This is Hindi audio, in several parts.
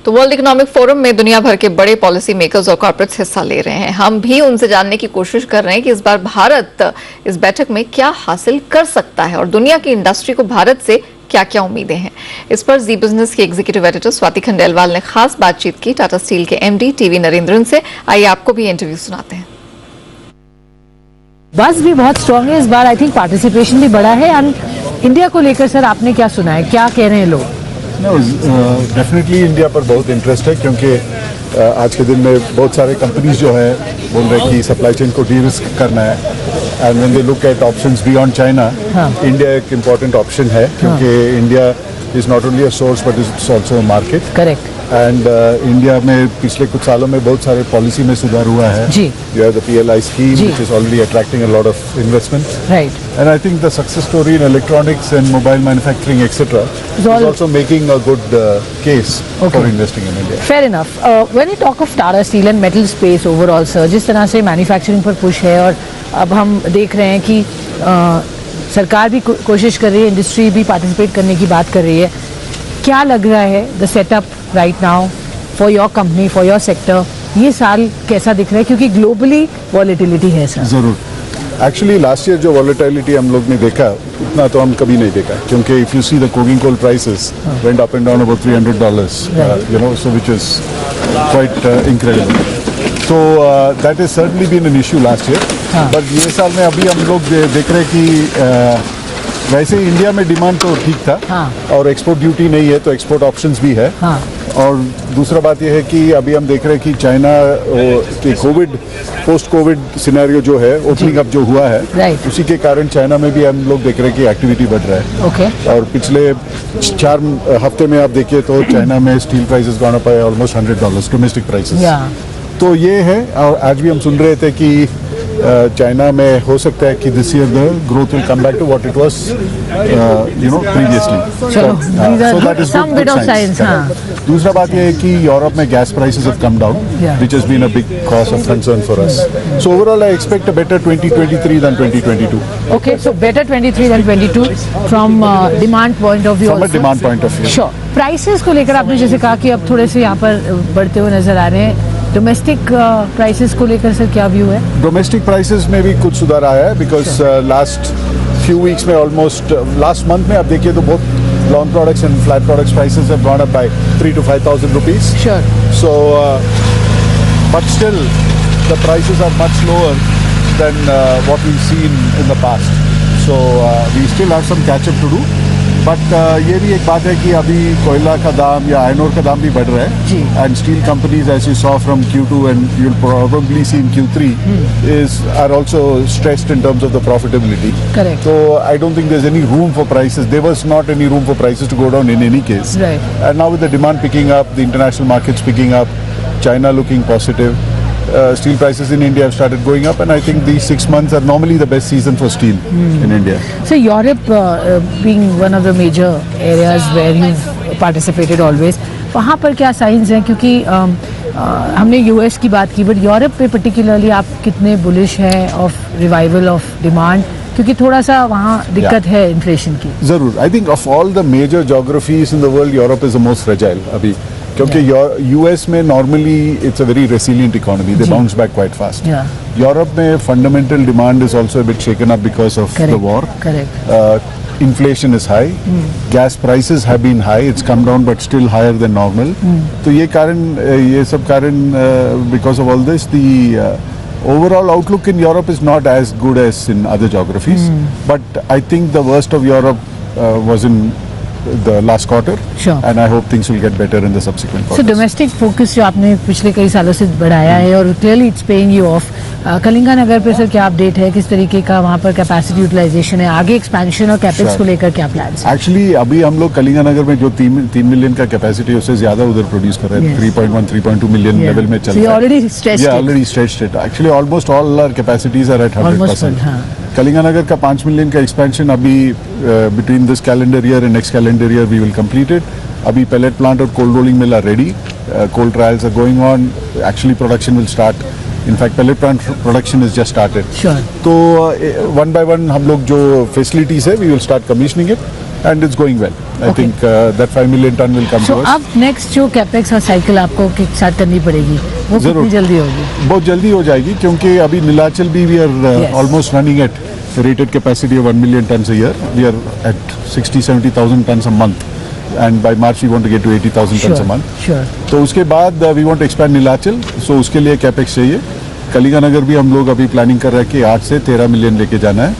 तो वर्ल्ड इकोनॉमिक फोरम में दुनिया भर के बड़े पॉलिसी मेकर्स और कॉर्पोरेट्स हिस्सा ले रहे हैं। हम भी उनसे जानने की कोशिश कर रहे हैं कि इस बार भारत इस बैठक में क्या हासिल कर सकता है और दुनिया की इंडस्ट्री को भारत से क्या क्या उम्मीदें हैं। इस पर जी बिजनेस की एग्जीक्यूटिव एडिटर स्वाति खंडेलवाल ने खास बातचीत की टाटा स्टील के एमडी टीवी नरेंद्रन से। आइए आपको भी इंटरव्यू सुनाते हैं। बस भी बहुत स्ट्रांग है इस बार, आई थिंक पार्टिसिपेशन भी बड़ा है। एंड इंडिया को लेकर सर आपने क्या सुना है, क्या कह रहे हैं लोग? डेफिनेटली इंडिया पर बहुत इंटरेस्ट है क्योंकि आज के दिन में बहुत सारे कंपनीज जो है बोल रहे हैं कि सप्लाई चेन को डी रिस्क करना है। And when they look at options beyond China, India एक इम्पॉर्टेंट ऑप्शन है क्योंकि India is not only a source but is also a market. Correct. And India में पिछले कुछ सालों में बहुत सारे पॉलिसी में सुधार हुआ है। जी। You have the PLI scheme, which is already attracting a lot of investment. Right. And I think the success story in electronics and mobile manufacturing, etc., is also making a good case for investing in India. Fair enough. When you talk of Tata Steel and metal space overall, sir, जिस तरह से मैन्युफैक्चरिंग पर पुश है और अब हम देख रहे हैं कि सरकार भी कोशिश कर रही है, इंडस्ट्री भी पार्टिसिपेट करने की बात कर रही है, क्या लग रहा है the setup right now for your company, for your sector? ये साल कैसा दिख रहा है क्योंकि ग्लोबली वॉलेटिलिटी है सर? जरूर। एक्चुअली लास्ट ईयर जो वॉलेटिलिटी हम लोग ने देखा उतना तो हम कभी नहीं देखा क्योंकि if you see the coking coal prices went up and down about $300, you know, so which is quite incredible. So that has certainly been an issue last year. But ये साल में अभी हम लोग देख रहे हैं कि वैसे इंडिया में डिमांड तो ठीक था और एक्सपोर्ट ड्यूटी नहीं है तो एक्सपोर्ट ऑप्शंस भी है। और दूसरा बात यह है कि अभी हम देख रहे हैं कि चाइना के कोविड पोस्ट कोविड सिनेरियो जो है ओपनिंग अप जो हुआ है उसी के कारण चाइना में भी हम लोग देख रहे हैं कि एक्टिविटी बढ़ रहा है। और पिछले 4 हफ्ते में आप देखिए तो चाइना में स्टील प्राइसेस गॉन अप है ऑलमोस्ट $100 डोमेस्टिक प्राइसेस। तो ये है। और आज भी हम सुन रहे थे कि चाइना में हो सकता है कि this year the growth will come back to what it was you know previously. So that is good science. दूसरा बात ये है कि यूरोप में gas prices have come down which has been a big cause of concern for us. So overall I expect a better 2023 than 2022. Okay, so better 23 than 22 from demand point of view. From a demand point of view. Sure. Prices को लेकर आपने जैसे कहा कि अब थोड़े से यहाँ पर बढ़ते हुए नजर आ रहे हैं। डोमेस्टिक प्राइसेस को लेकर सर क्या व्यू है? डोमेस्टिक प्राइसेस में भी कुछ सुधार आया है बिकॉज लास्ट फ्यू वीक्स में ऑलमोस्ट लास्ट मंथ में आप देखिए तो बहुत long products and flat products prices have gone up by 3,000 to 5,000 rupees. Sure. So but still the prices are much lower than what we've seen in the past. So we still have some catch up to do. But ये भी एक बात है कि अभी कोयला का दाम या आयरन ओर का दाम भी बढ़ रहा है and steel companies as you saw from Q2 and you will probably see in Q3 are also stressed in terms of the profitability. Correct. So I don't think there's any room for prices. There was not any room for prices to go down in any case. Right. And now with the demand picking up, the international markets picking up, China looking positive, steel prices in India have started going up, and I think these 6 months are normally the best season for steel in India. So Europe being one of the major areas where you've participated always, वहाँ पर क्या साइंस हैं? क्योंकि हमने यूएस की बात की बट यूरोप पे पर्टिकुलरली आप कितने बुलिश हैं ऑफ रिवाइवल ऑफ डिमांड, क्योंकि थोड़ा सा वहाँ दिक्कत है इन्फ्लेशन की? जरूर। I think of all the major geographies in the world Europe is the most fragile अभी क्योंकि यूएस में normally it's a very resilient economy, they bounce back quite fast. Europe में fundamental demand is also a bit shaken up because of the war. Inflation is high, gas prices have been high, it's come down but still higher than normal. तो ये सब कारण because of all this, the overall outlook in Europe is not as good as in other geographies. But I think the worst of Europe was in the last quarter. Sure. And I hope things will get better in the subsequent quarters. So domestic focus जो आपने पिछले कई सालों से बढ़ाया है और clearly it's paying you off. Kalinganagar पे सर क्या अपडेट है, किस तरीके का वहाँ पर कैपेसिटी यूटिलाइजेशन है, आगे एक्सपेंशन और कैपेक्स को लेकर क्या प्लान्स हैं? एक्चुअली अभी हम लोग कलिंगानगर में जो 3 मिलियन का कैपेसिटी है उससे ज्यादा उधर प्रोड्यूस कर रहे हैं। 3.1 3.2 मिलियन लेवल में चल रहा है। Already stretched it. Actually almost all our capacities are at 100%। Kalinganagar का 5 मिलियन का एक्सपेंशन अभी between this calendar year and next calendar year we will complete it. अभी पैलेट प्लांट और cold rolling mill are ready, cold trials are going on, actually production will start. In fact, pellet plant production is just started. Sure. तो one by one हम लोग जो facilities है, we will start commissioning it. and it's going well. I Okay. think that 5 million ton will come so to us. अब नेक्स्ट जो कैपेक्स और साइकिल आपको स्टार्ट करनी पड़ेगी वो जरूर। कितनी जल्दी होगी? बहुत जल्दी हो जाएगी क्योंकि अभी नीलाचल भी we are Yes. Almost running at rated capacity of 1 million tons a year. We are at 60-70,000 tons a month, and by March we want to get to 80,000 tons a month. Sure तो उसके बाद we want to expand Neelachal, so उसके लिए कैपेक्स चाहिए. कलिंगानगर भी हम लोग अभी प्लानिंग कर रहे हैं कि 8 से 13 मिलियन लेके जाना है,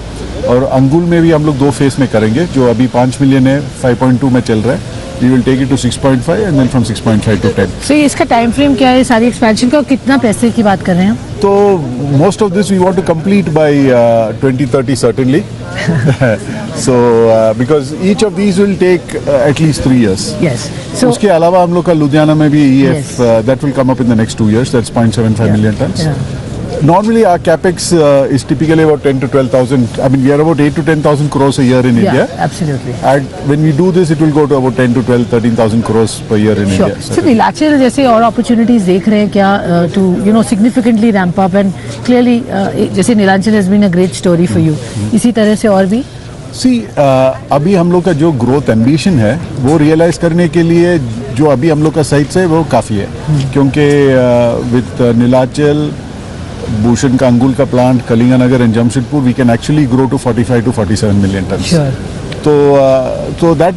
और अंगुल में भी हम लोग 2 फेस में करेंगे. जो अभी 5 मिलियन है 5.2 में चल रहा है, we will take it to 6.5 and then from 6.5 to 10. So इसका टाइम फ्रेम क्या है सारी एक्सपेंशन का, और कितना पैसे की बात कर रहे हैं? तो most of this we want to complete by 2030 certainly. So because each of these will take at least 3 years. Yes so उसके अलावा हम लोग का लुधियाना में भी EF Yes. that will come up in the next 2 years. That's 0.75 million tons. yeah. Normally our capex is typically about 10 to 12,000. I mean we are about 8 to 10,000 crores a year in India. Absolutely And when we do this, it will go to about 10 to 12, 13,000 crores per year in sure. India. Sir Neelachal जैसे और अपॉर्चुनिटीज देख रहे हैं क्या to you know significantly ramp up and clearly जैसे Neelachal has been a great story for you, इसी तरह से और भी? सी अभी हम लोग का जो ग्रोथ एम्बिशन है वो रियलाइज करने के लिए जो अभी हम लोग का साइट्स है वो काफ़ी है. क्योंकि विद नीलाचल, भूषण का अंगुल का plant, Kalinganagar and Jamshedpur, we can actually grow to 45 to 47 million ton. Sure. तो that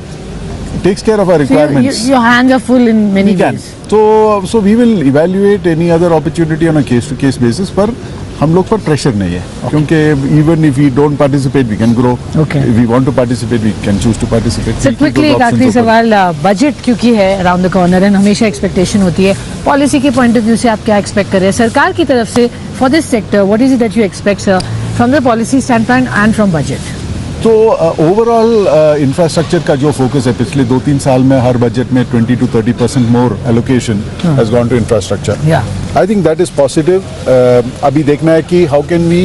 takes care of our requirements. Your hands are full in many We can. Ways. So we will evaluate any other opportunity on a case to case basis, पर हम लोग पर प्रेशर नहीं है. क्योंकि even if we don't participate, we can grow. Okay. If we want to participate, we can choose to participate. Sir We keep quickly those एक आखिरी options open. सवाल, बजट क्योंकि है अराउंड द कॉर्नर एंड हमेशा एक्सपेक्टेशन होती है, पॉलिसी के पॉइंट ऑफ व्यू से आप क्या एक्सपेक्ट कर रहे हैं सरकार की तरफ से for this sector? What is it that you expect sir from the policy stand point and from budget? तो ओवरऑल इंफ्रास्ट्रक्चर का जो फोकस है पिछले 2-3 साल में हर बजट में 20 to 30% more allocation has gone to infrastructure. या I think that is positive. अभी देखना है कि how can we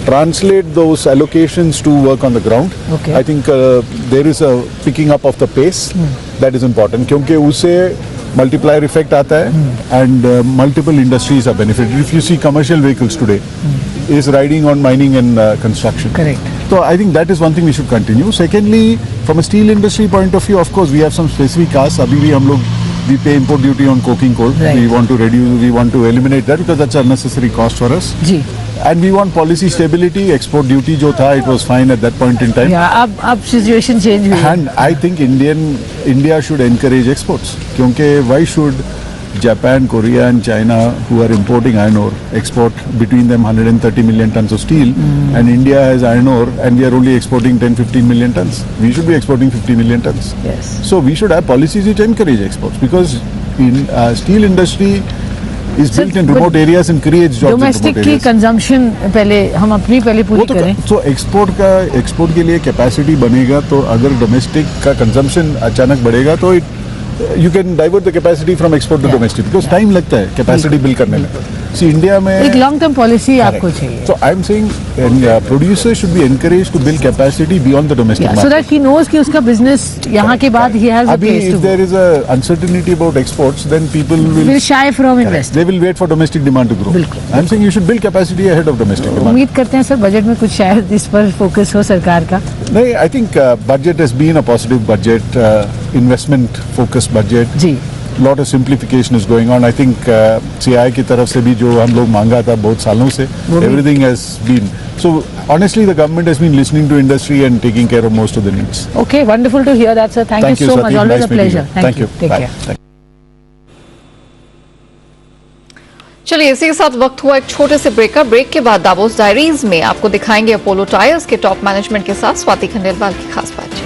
translate those allocations to work on the ground. Okay. I think there is a picking up of the pace. That is important क्योंकि उससे multiplier effect आता है and multiple industries are benefited. If you see commercial vehicles today is riding on mining and construction. Correct. So I think that is one thing we should continue. Secondly, from a steel industry point of view, of course, we have some specific costs. अभी भी हम लोग we pay import duty on coking coal. Right. We want to reduce, we want to eliminate that because that's a unnecessary cost for us. Ji. And we want policy stability. Export duty जो था, it was fine at that point in time. या अब सिचुएशन चेंज हुई है. And I think India should encourage exports. क्योंकि why should Japan, Korea and China, who are importing iron ore, export between them 130 million tons of steel, and India has iron ore, and we are only exporting 10-15 million tons. We should be exporting 50 million tons. Yes. So we should have policies which encourage exports because in steel industry is Sir, built in but remote areas and creates jobs in domestic remote की areas. कंजम्पशन पहले हम अपनी पहले वो पूरी तो करें. तो एक्सपोर्ट के लिए कैपेसिटी बनेगा तो अगर डोमेस्टिक का कंजम्पशन अचानक बढ़ेगा तो you can divert the capacity from export to domestic because time लगता है कैपेसिटी बिल्ड करने में. सी इंडिया में एक लॉन्ग टर्म पॉलिसी आपको चाहिए. So I'm saying producers should be encouraged to build capacity beyond the domestic so market. That he knows कि उसका बिजनेस यहाँ के बाद ही has a Abhi, place if to there is a uncertainty about exports, then people will will shy from invest. they will wait for domestic demand to grow. बिल्कुल. I'm saying you should build capacity ahead of domestic demand. उम्मीद करते हैं सर बजट में कुछ शायद इस पर फोकस हो सरकार का. No, I think budget has been a positive budget, investment focused budget. Ji. Lot of simplification is going on. I think CI की तरफ से भी जो हम लोग मांगा था बहुत सालों से, वो भी- everything has been. So honestly, the government has been listening to industry and taking care of most of the needs. Okay, wonderful to hear that, sir. Thank you so Sati. much. Always Nice a meeting pleasure. you. Thank you. Take Bye. care. Thank you. चलिए इसी के साथ वक्त हुआ एक छोटे से ब्रेक का. ब्रेक के बाद दावोस डायरीज में आपको दिखाएंगे अपोलो टायर्स के टॉप मैनेजमेंट के साथ स्वाति खंडेलवाल की खास बातचीत.